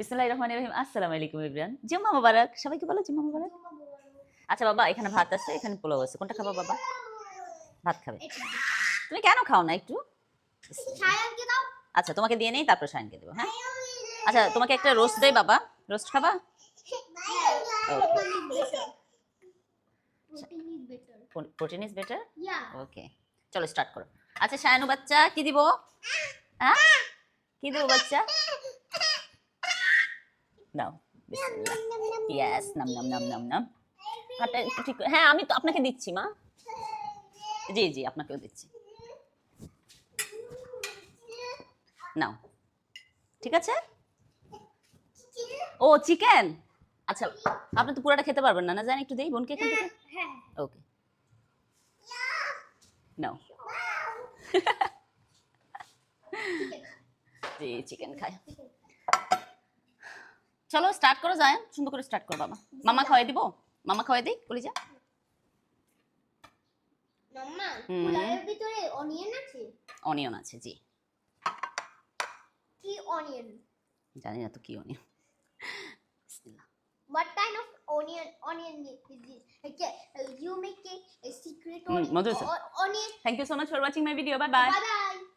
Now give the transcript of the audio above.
বিসমিল্লাহির রহমানির রহিম। আসসালামু আলাইকুম এভরিওয়ান। জুম্মা মুবারক। সবাইকে বলো জুম্মা মুবারক। আচ্ছা বাবা, এখানে ভাত আছে, এখানে পোলাও আছে, কোনটা খাবা বাবা? ভাত খাবে। তুমি কেন খাও না একটু? সায়ানকে দাও। আচ্ছা তোমাকে দিয়ে নেই, তারপর শাইনকে দেবো। হ্যাঁ আচ্ছা, তোমাকে একটা রোস্ট দেই বাবা। রোস্ট খাবা? Protein is better. ওকে, চলো স্টার্ট করো। আচ্ছা শায়নু বাচ্চা, কি দিব? হ্যাঁ কি দেবো বাচ্চা? নাও বিসমিল্লাহ। ইয়েস, নাম নাম নাম নাম নাম। হাতটা একটু ঠিক হ্যাঁ, আমি তো আপনাকে দিচ্ছি মা। জি জি, আপনাকেও দিচ্ছি। নাও, ঠিক আছে। ও চিকেন, আচ্ছা আপনি তো পুরোটা খেতে পারবেন না, না জানি, একটু দেই বোনকে এখান থেকে। ওকে নাও। জি চিকেন খায়। চলো স্টার্ট করো, যায় সুন্দর করে স্টার্ট করো বাবা। মামা খাওয়াই দিব, মামা খাওয়াই দিই বলি যা। মাম্মা, পোলাওয়ের ভিতরে অনিয়ন আছে? অনিয়ন আছে জি। কি অনিয়ন? জানি না তো কি অনিয়ন। বিসমিল্লাহ। What kind of onion is this? Okay, you make a secret Madhu sir. onion. Thank you so much for watching my video. Bye bye. Bye bye.